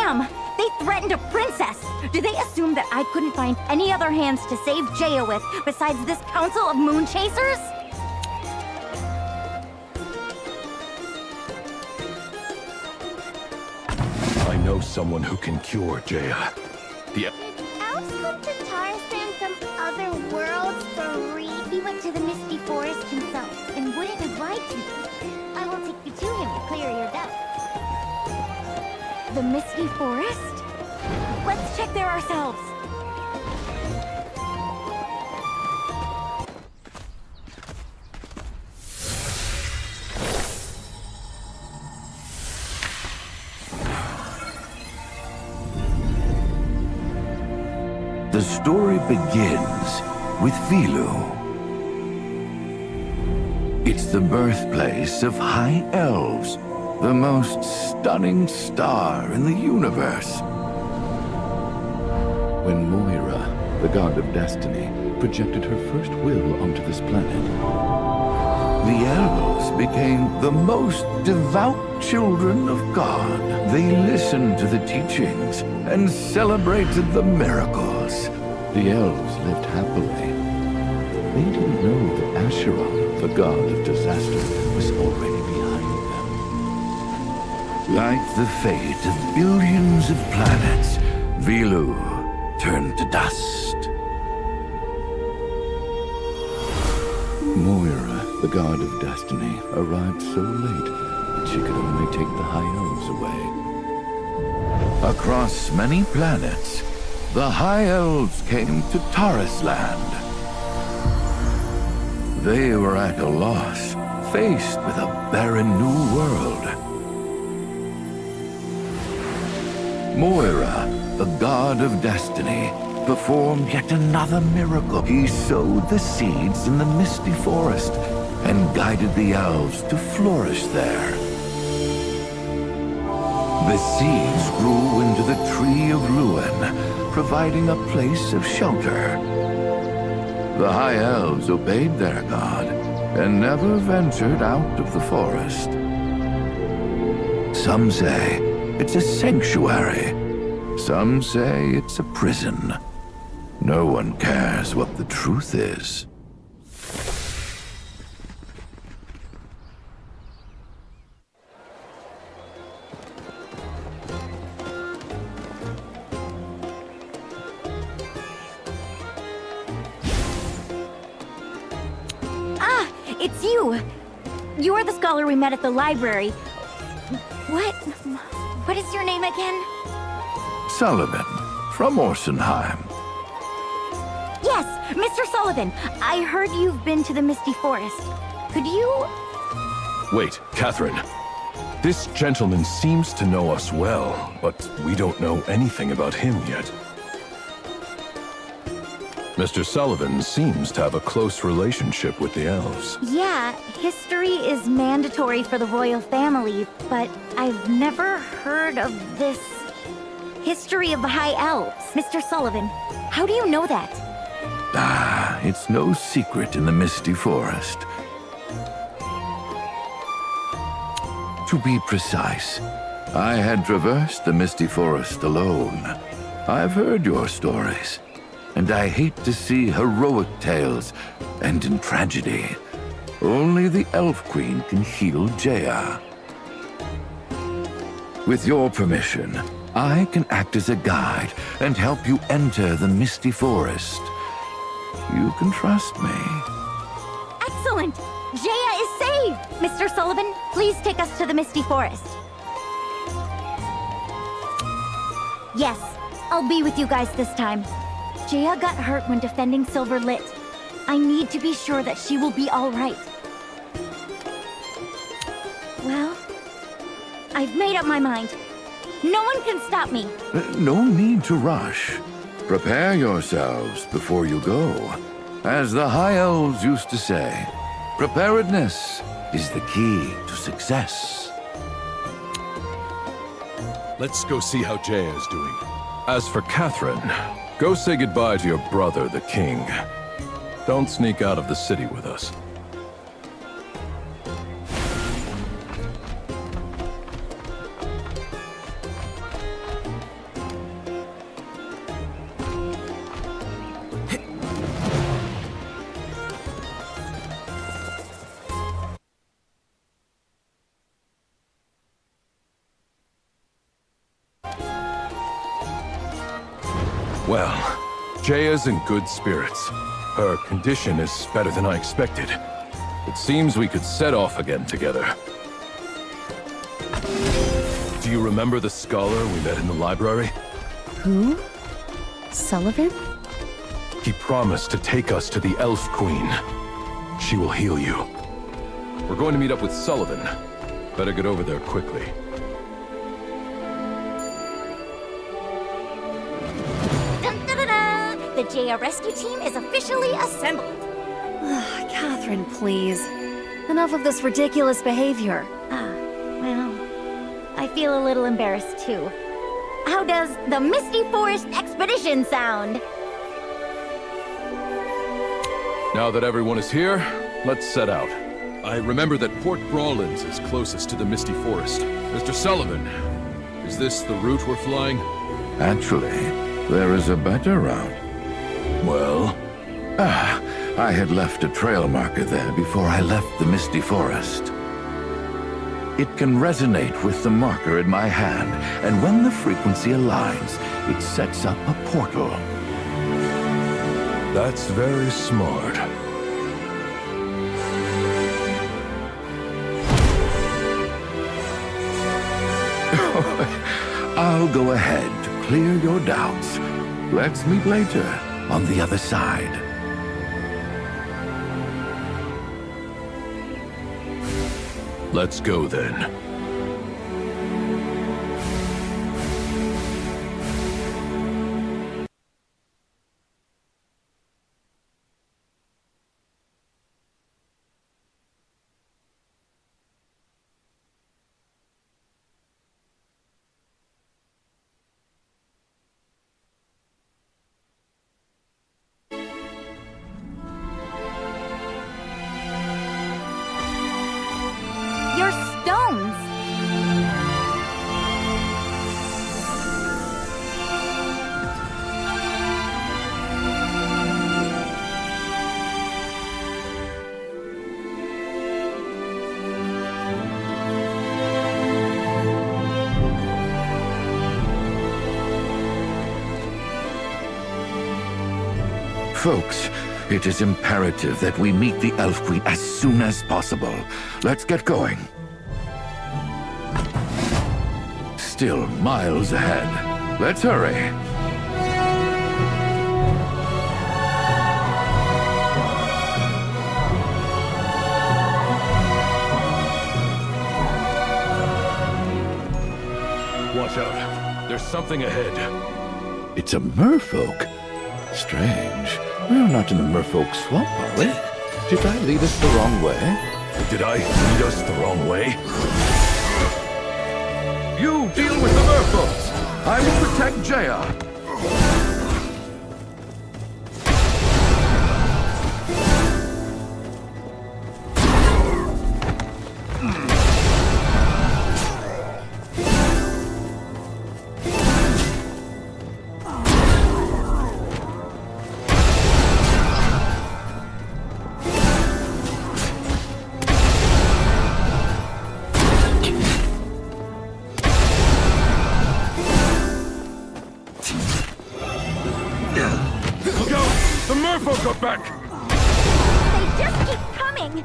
Damn! They threatened a princess! Do they assume that I couldn't find any other hands to save Jaya with besides this council of moon chasers? I know someone who can cure Jaya. Did elves come to Tarisland from other worlds for free? He went to the Misty Forest himself and wouldn't have lied to me. I will take you to him to clear your doubts. The Misty Forest? Let's check there ourselves. The story begins with Vilu. It's the birthplace of high elves, the most stunning star in the universe. When Moira, the god of destiny, projected her first will onto this planet, the elves became the most devout children of God. They listened to the teachings and celebrated the miracles. The elves lived happily. They didn't know that Acheron, the god of disaster, was already behind them. Like the fate of billions of planets, Vilu turned to dust. Moira, the god of destiny, arrived so late that she could only take the high elves away. Across many planets, the high elves came to Tarisland. They were at a loss, faced with a barren new world. Moira, the god of destiny, performed yet another miracle. He sowed the seeds in the Misty Forest and guided the elves to flourish there. The seeds grew into the Tree of Ruin, providing a place of shelter. The high elves obeyed their god and never ventured out of the forest. Some say it's a sanctuary. Some say it's a prison. No one cares what the truth is. Ah, it's you! You're the scholar we met at the library. What is your name again? Sullivan, from Orsenheim. Yes, Mr. Sullivan. I heard you've been to the Misty Forest. Could you... Wait, Catherine. This gentleman seems to know us well, but we don't know anything about him yet. Mr. Sullivan seems to have a close relationship with the elves. Yeah, history is mandatory for the royal family, but I've never heard of this... history of the High Elves. Mr. Sullivan, how do you know that? Ah, it's no secret in the Misty Forest. To be precise, I had traversed the Misty Forest alone. I've heard your stories, and I hate to see heroic tales end in tragedy. Only the Elf Queen can heal Jaya. With your permission, I can act as a guide and help you enter the Misty Forest. You can trust me. Excellent! Jaya is saved! Mr. Sullivan, please take us to the Misty Forest. Yes, I'll be with you guys this time. Jaya got hurt when defending Silver Lit. I need to be sure that she will be all right. Well, I've made up my mind. No one can stop me. No need to rush. Prepare yourselves before you go. As the High Elves used to say, preparedness is the key to success. Let's go see how Jaya is doing. As for Catherine, go say goodbye to your brother, the king. Don't sneak out of the city with us. Well, Jaya's in good spirits. Her condition is better than I expected. It seems we could set off again together. Do you remember the scholar we met in the library? Who? Sullivan? He promised to take us to the Elf Queen. She will heal you. We're going to meet up with Sullivan. Better get over there quickly. Dun-dun-dun-dun! The Jaya rescue team is officially assembled. Catherine, please. Enough of this ridiculous behavior. Well, I feel a little embarrassed too. How does the Misty Forest Expedition sound? Now that everyone is here, let's set out. I remember that Port Brawlins is closest to the Misty Forest. Mr. Sullivan, is this the route we're flying? Actually, there is a better route. Well, I had left a trail marker there before I left the Misty Forest. It can resonate with the marker in my hand, and when the frequency aligns, it sets up a portal. that's very smart. I'll go ahead to clear your doubts. Let's meet later on the other side. Let's go then. Your stones! Folks, it is imperative that we meet the Elf Queen as soon as possible. Let's get going. Still miles ahead. Let's hurry. Watch out. There's something ahead. It's a merfolk. Strange. We're not in the merfolk swamp, are we? Did I lead us the wrong way? Did I lead us the wrong way? You deal with the merfolks. I will protect Jaya. Look out! The merfolk are back! They just keep coming!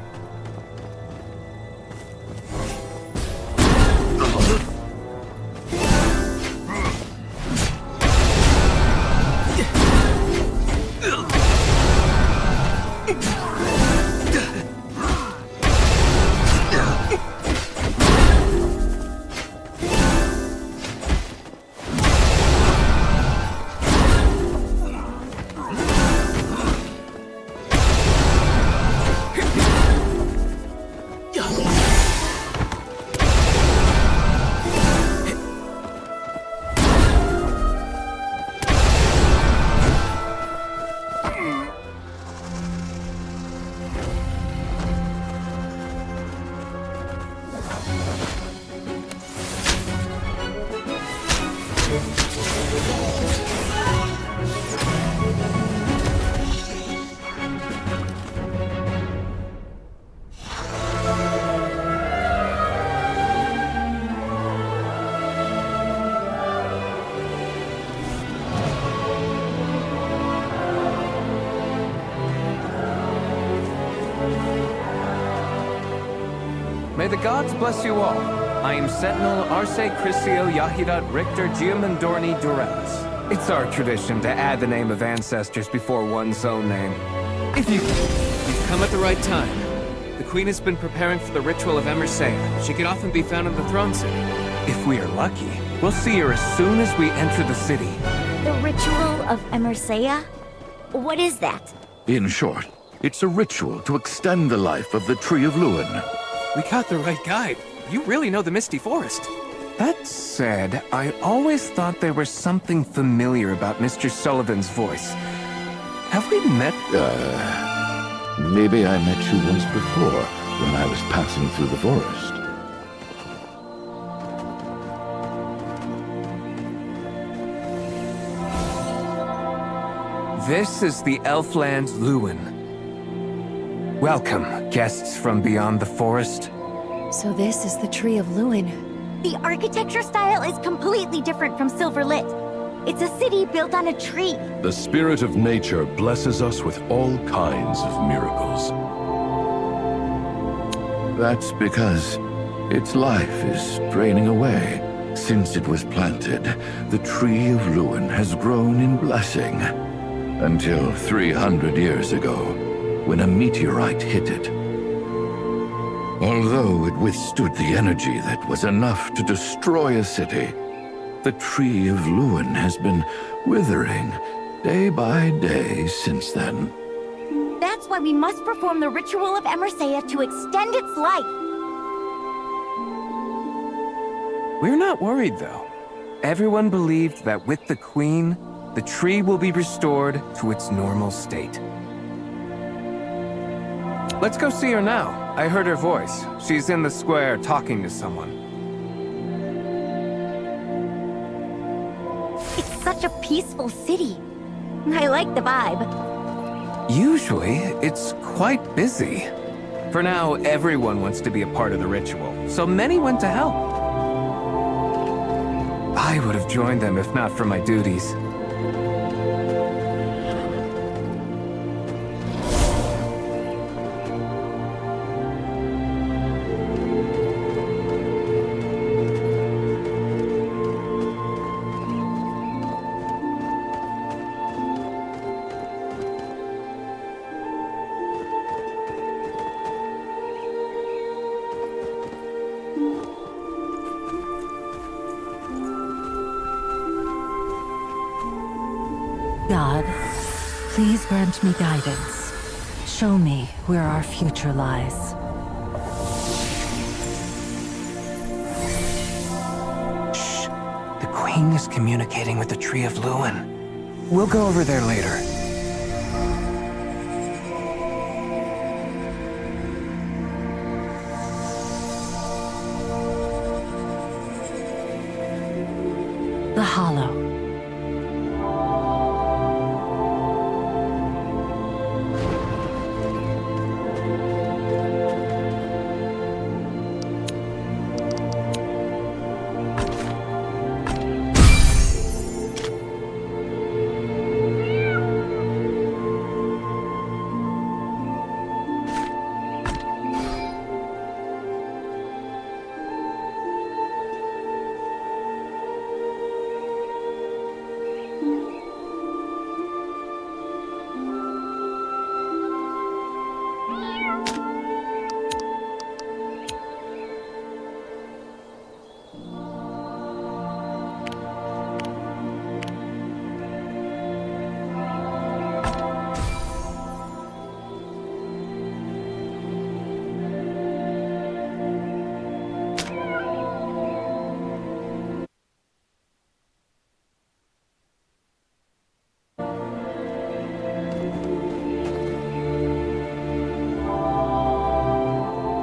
gods bless you all. I am Sentinel Arce Crisio Yahirat Richter Giamandorni Durelis. It's our tradition to add the name of ancestors before one's own name. You've come at the right time. The Queen has been preparing for the ritual of Emersea. She can often be found in the throne city. If we are lucky, we'll see her as soon as we enter the city. The ritual of Emersea? What is that? In short, it's a ritual to extend the life of the Tree of Luin. We got the right guide. You really know the Misty Forest. That said, I always thought there was something familiar about Mr. Sullivan's voice. Have we met? Maybe I met you once before, when I was passing through the forest. This is the Elfland Luin. Welcome, guests from beyond the forest. So this is the Tree of Luin. The architecture style is completely different from Silverlit. It's a city built on a tree. The spirit of nature blesses us with all kinds of miracles. That's because its life is draining away. Since it was planted, the Tree of Luin has grown in blessing. Until 300 years ago, when a meteorite hit it. Although it withstood the energy that was enough to destroy a city, the Tree of Luin has been withering day by day since then. That's why we must perform the ritual of Emersea to extend its life. We're not worried, though. Everyone believed that with the Queen, the tree will be restored to its normal state. Let's go see her now. I heard her voice. She's in the square talking to someone. It's such a peaceful city. I like the vibe. Usually, it's quite busy. For now, everyone wants to be a part of the ritual, so many went to help. I would have joined them if not for my duties. God, please grant me guidance. Show me where our future lies. Shh! The Queen is communicating with the Tree of Luin. We'll go over there later. The Hollow.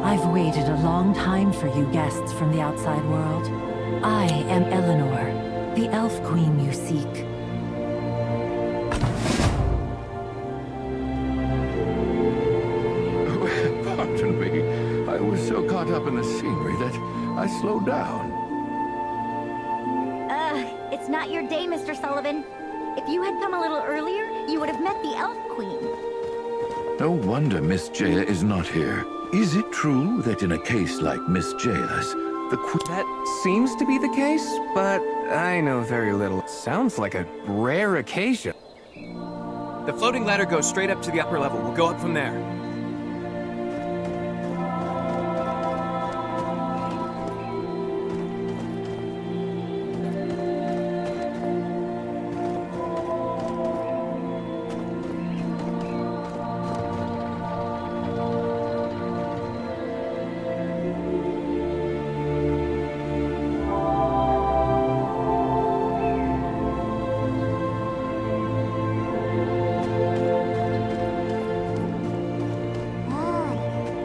I've waited a long time for you guests from the outside world. I am Eleanor, the elf queen you seek. Pardon me. I was so caught up in the scenery that I slowed down. It's not your day, Mr. Sullivan. If you had come a little earlier, you would have met the Elf Queen. No wonder Miss Jaya is not here. Is it true that in a case like Miss Jailer's, the queen... That seems to be the case, but I know very little. Sounds like a rare occasion. The floating ladder goes straight up to the upper level. We'll go up from there.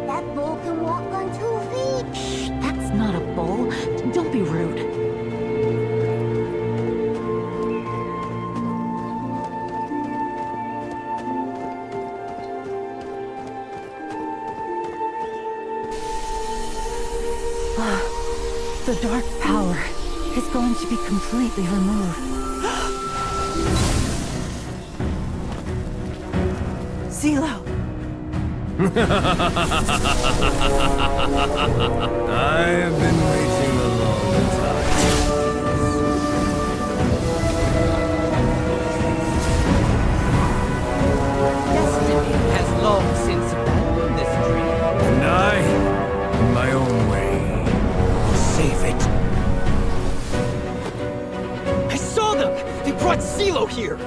That bull can walk on 2 feet. Shh, that's not a bull. Don't be rude. The dark power is going to be completely removed. Zelo! I have been waiting a long time. Destiny has long since abandoned this dream. And I, in my own way, will save it. I saw them! They brought Zelo here!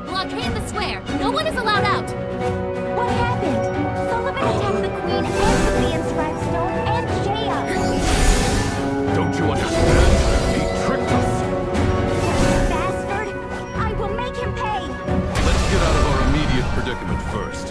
Blockade the square. No one is allowed out. What happened? Sullivan attacked the queen and the inscribed stone and Jaya. Don't you understand? He tricked us. Bastard! I will make him pay. Let's get out of our immediate predicament first.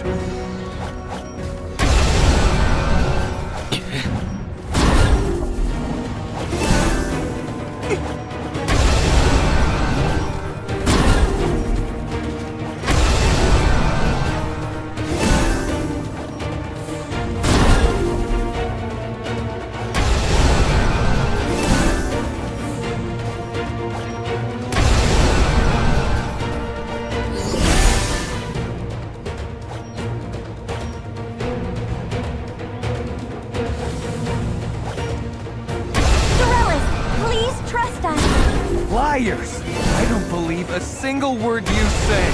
Please trust us. Liars! I don't believe a single word you say.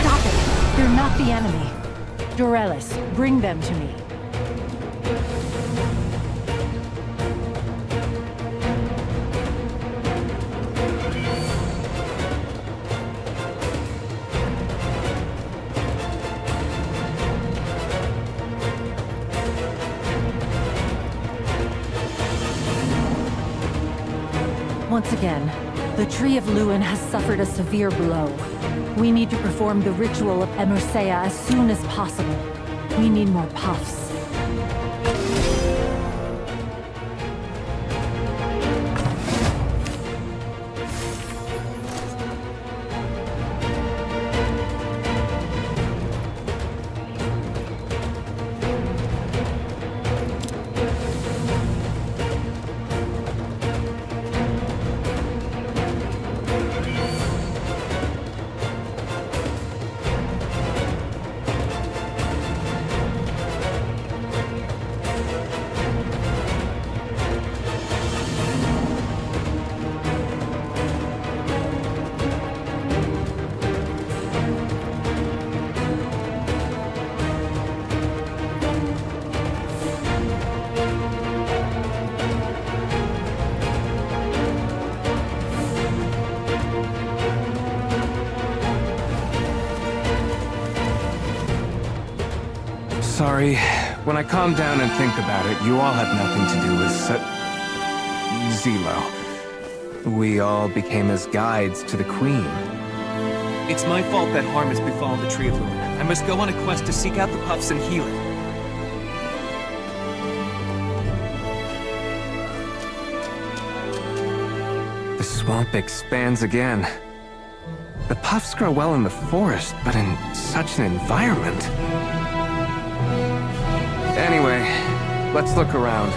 Stop it! They're not the enemy. Dorelis, bring them to me. Once again, the Tree of Luin has suffered a severe blow. We need to perform the ritual of Emersea as soon as possible. We need more puffs. Sorry. When I calm down and think about it, you all had nothing to do with Zelo. We all became his guides to the Queen. It's my fault that harm has befallen the Tree of Luin. I must go on a quest to seek out the puffs and heal it. The swamp expands again. The puffs grow well in the forest, but in such an environment. Anyway, let's look around.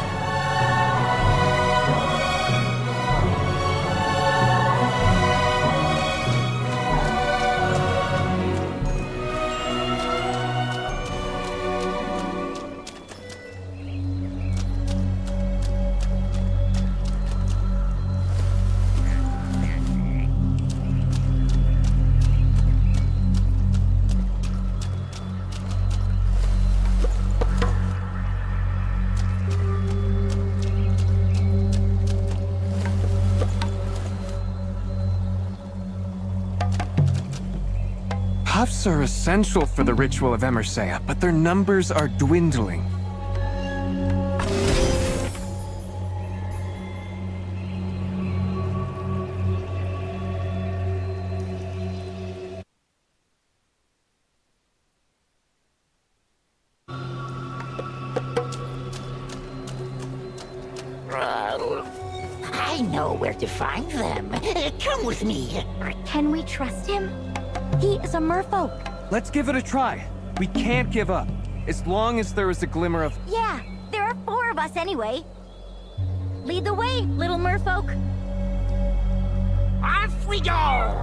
Puffs are essential for the ritual of Emersea, but their numbers are dwindling. I know where to find them. Come with me. Can we trust him? He is a merfolk. Let's give it a try. We can't give up, as long as there is a glimmer of... Yeah, there are 4 of us anyway. Lead the way, little merfolk. Off we go!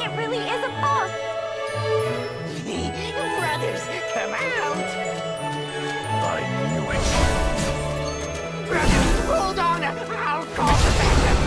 It really is a puff. Brothers, come out! I knew it. Brothers, hold on! I'll call the backup!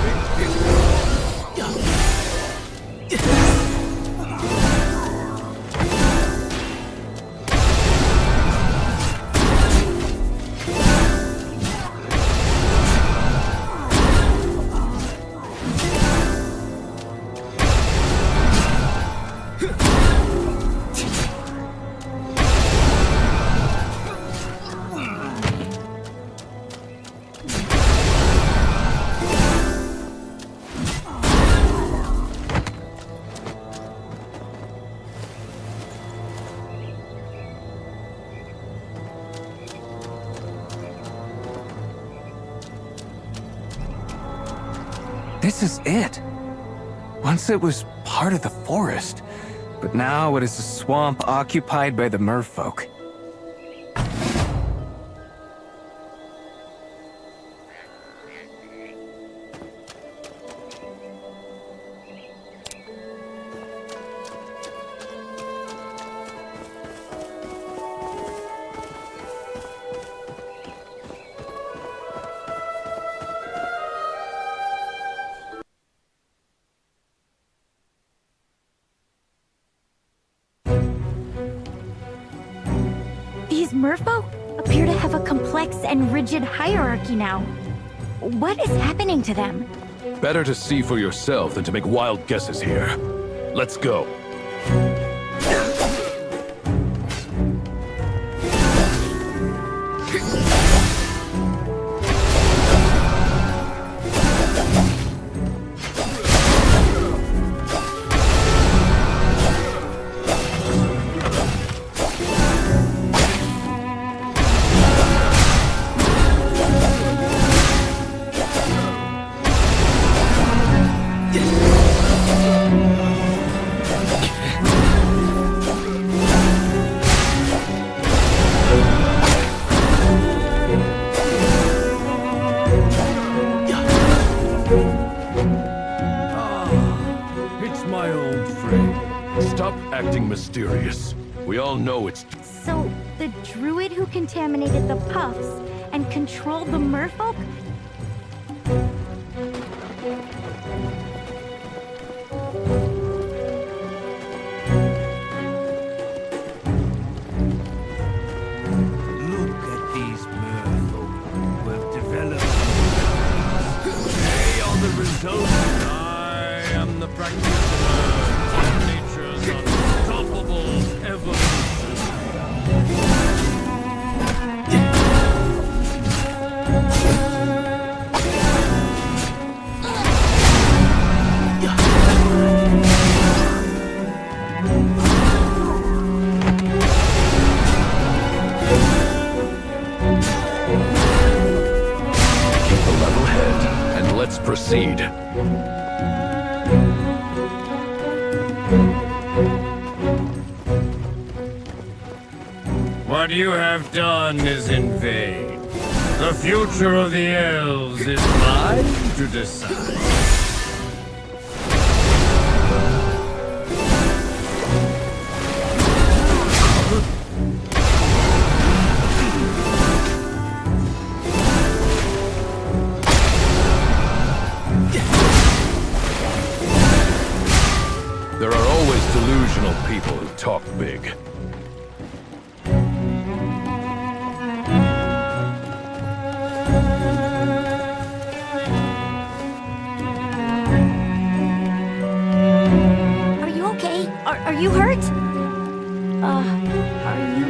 This is it. Once it was part of the forest, but now it is a swamp occupied by the merfolk. These merfolk appear to have a complex and rigid hierarchy now. What is happening to them? Better to see for yourself than to make wild guesses here. Let's go. It's my old friend. Stop acting mysterious. We all know it's... So, the druid who contaminated the puffs and controlled the merfolk? Look at these merfolk who have developed. They are the result proceed. What you have done is in vain. The future of the elves is mine to decide. There are always delusional people who talk big. Are you okay? Are you hurt? Are you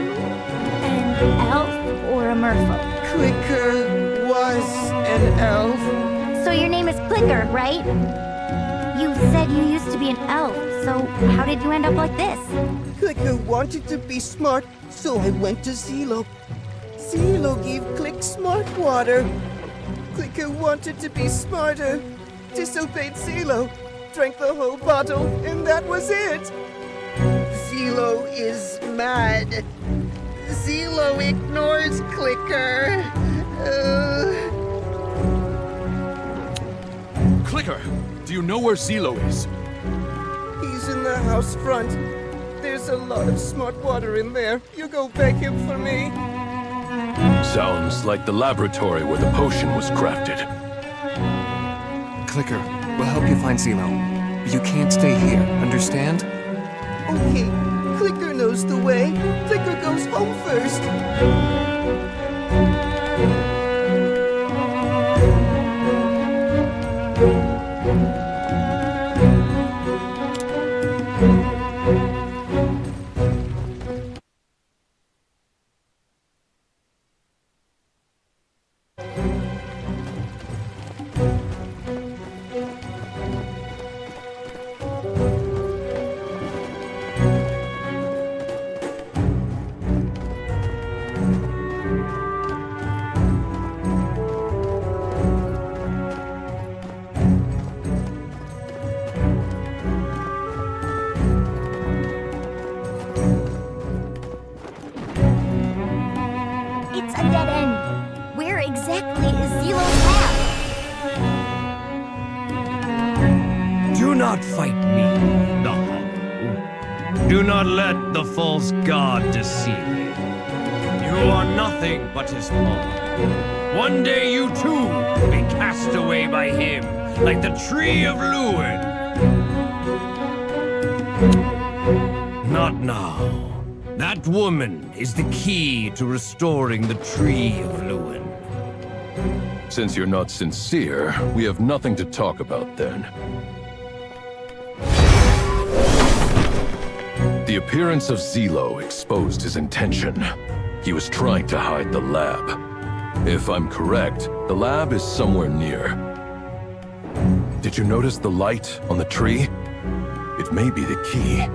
an elf or a merfolk? Clicker was an elf. So your name is Clicker, right? You said you used to be an elf, so how did you end up like this? Clicker wanted to be smart, so I went to Zelo. Zelo gave Click smart water. Clicker wanted to be smarter, disobeyed Zelo, drank the whole bottle, and that was it. Zelo is mad. Zelo ignores Clicker. Clicker, do you know where Zelo is? He's in the house front. There's a lot of smart water in there. You go beg him for me. Sounds like the laboratory where the potion was crafted. Clicker, we'll help you find Zelo. But you can't stay here, understand? Okay, Clicker knows the way. Clicker goes home first. It's a dead end. Where exactly is Zelo's path? Do not fight me, the Hollow. Do not let the false god deceive you. You are nothing but his pawn. One day you too will be cast away by him, like the tree of Luin. Not now. That woman is the key to restoring the tree of Luin. Since you're not sincere, we have nothing to talk about then. The appearance of Zelo exposed his intention. He was trying to hide the lab. If I'm correct, the lab is somewhere near. Did you notice the light on the tree? It may be the key.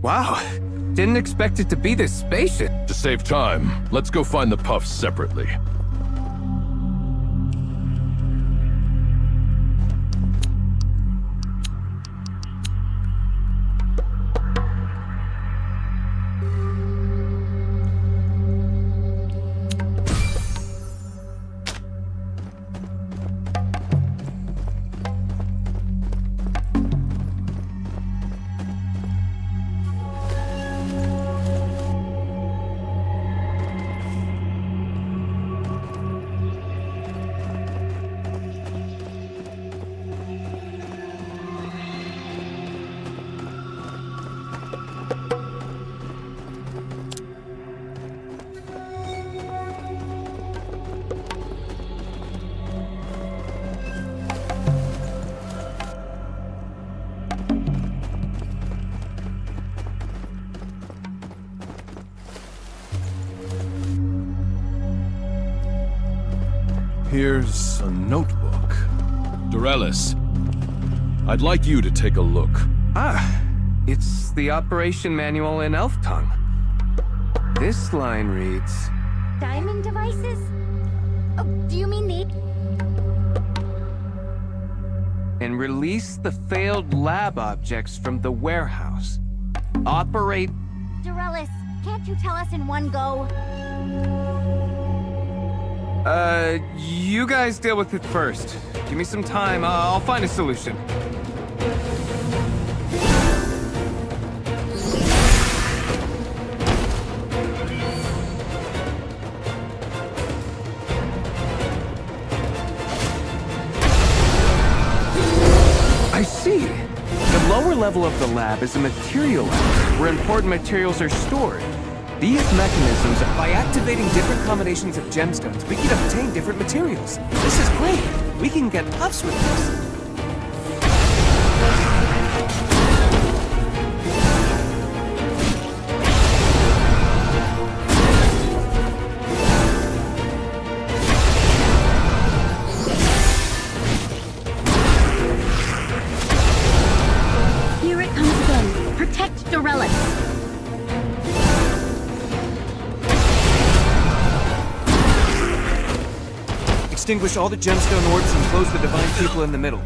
Wow, didn't expect it to be this spacious. To save time, let's go find the puffs separately. Here's a notebook. Dorelis, I'd like you to take a look. Ah, it's the operation manual in elf tongue. This line reads... Diamond devices? Oh, do you mean the... And release the failed lab objects from the warehouse. Operate... Dorelis, can't you tell us in one go? You guys deal with it first. Give me some time, I'll find a solution. I see. The lower level of the lab is a material lab, where important materials are stored. These mechanisms, by activating different combinations of gemstones, we can obtain different materials. This is great. We can get puffs with this. Here it comes again. Protect Dorelis. Extinguish all the gemstone orbs and close the divine people in the middle.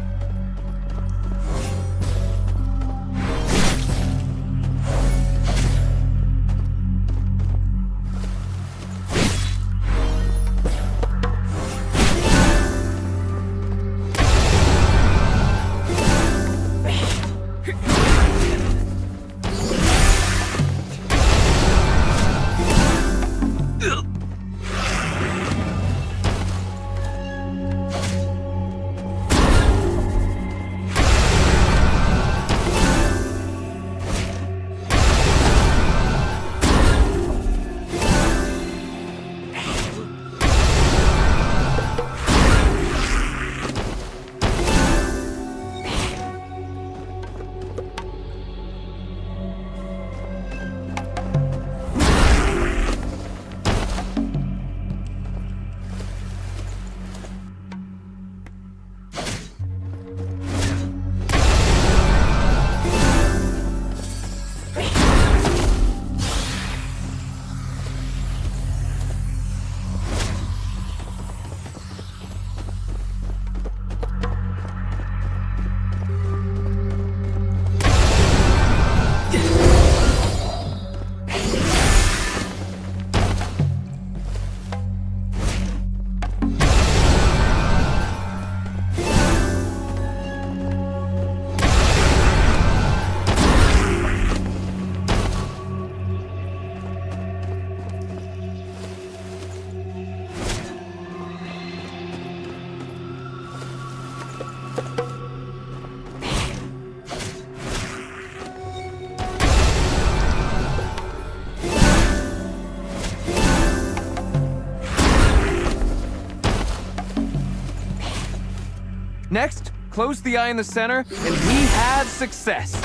Next, close the eye in the center, and we have success.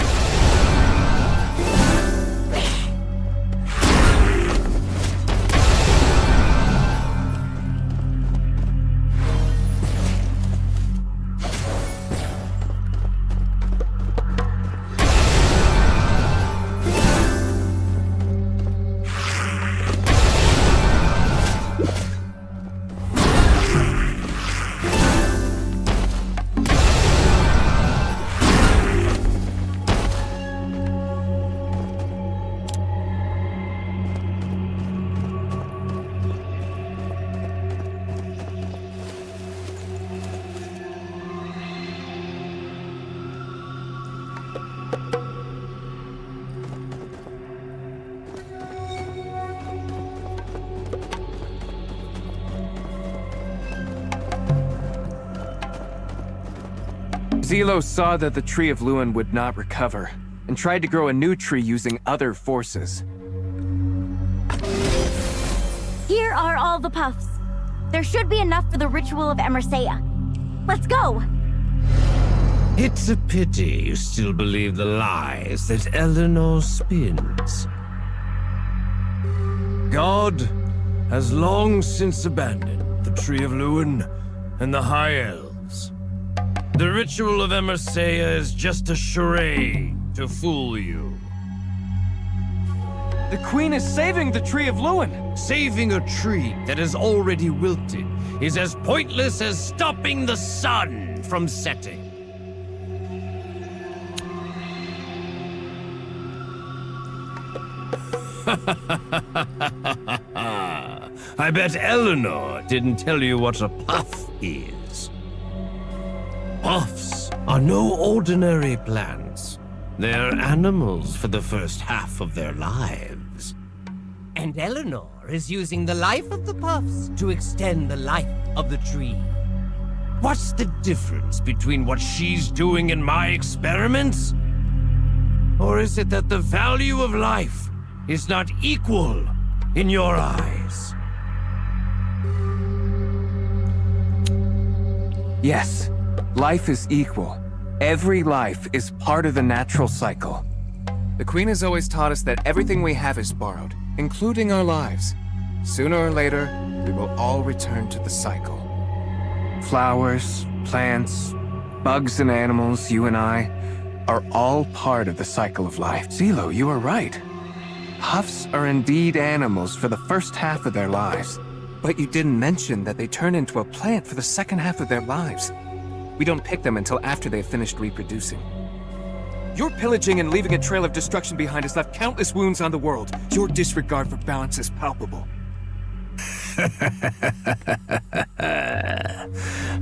Zelo saw that the Tree of Luin would not recover, and tried to grow a new tree using other forces. Here are all the puffs. There should be enough for the ritual of Emersea. Let's go! It's a pity you still believe the lies that Eleanor spins. God has long since abandoned the Tree of Luin and the High Elves. The ritual of Emersea is just a charade to fool you. The Queen is saving the Tree of Luin! Saving a tree that has already wilted is as pointless as stopping the sun from setting. I bet Eleanor didn't tell you what a puff is. Puffs are no ordinary plants. They're animals for the first half of their lives. And Eleanor is using the life of the puffs to extend the life of the tree. What's the difference between what she's doing and my experiments? Or is it that the value of life is not equal in your eyes? Yes, life is equal. Every life is part of the natural cycle. The Queen has always taught us that everything we have is borrowed, including our lives. Sooner or later, we will all return to the cycle. Flowers, plants, bugs and animals, you and I, are all part of the cycle of life. Zelo, you are right. Puffs are indeed animals for the first half of their lives. But you didn't mention that they turn into a plant for the second half of their lives. We don't pick them until after they've finished reproducing. Your pillaging and leaving a trail of destruction behind has left countless wounds on the world. Your disregard for balance is palpable.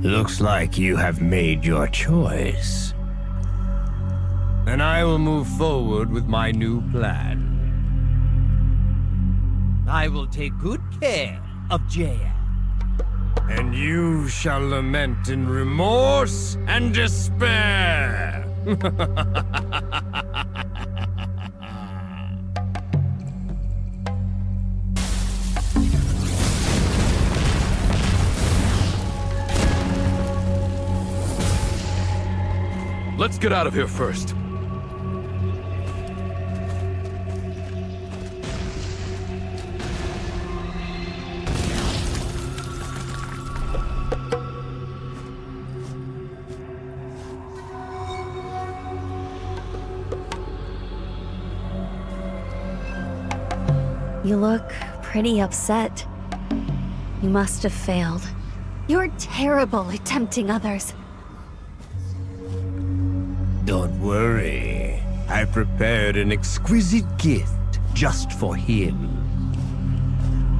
Looks like you have made your choice. And I will move forward with my new plan. I will take good care of Jaya. And you shall lament in remorse and despair. Let's get out of here first. You look pretty upset. You must have failed. You're terrible at tempting others. Don't worry. I prepared an exquisite gift just for him.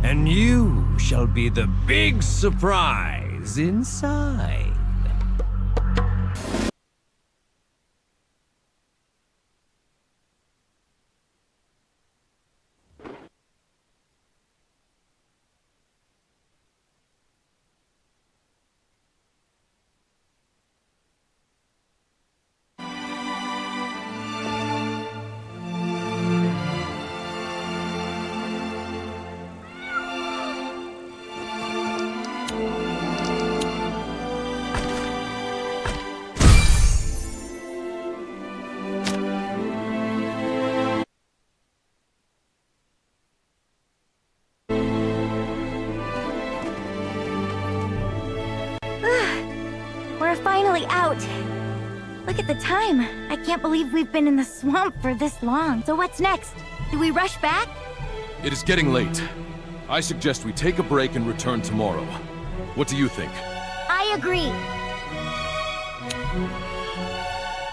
And you shall be the big surprise inside. finally out. Look at the time. I can't believe we've been in the swamp for this long. So what's next? Do we rush back? It is getting late. I suggest we take a break and return tomorrow. What do you think? I agree.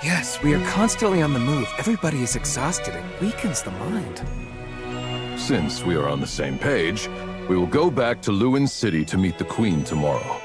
Yes, we are constantly on the move. Everybody is exhausted. It weakens the mind. Since we are on the same page, we will go back to Lewin City to meet the Queen tomorrow.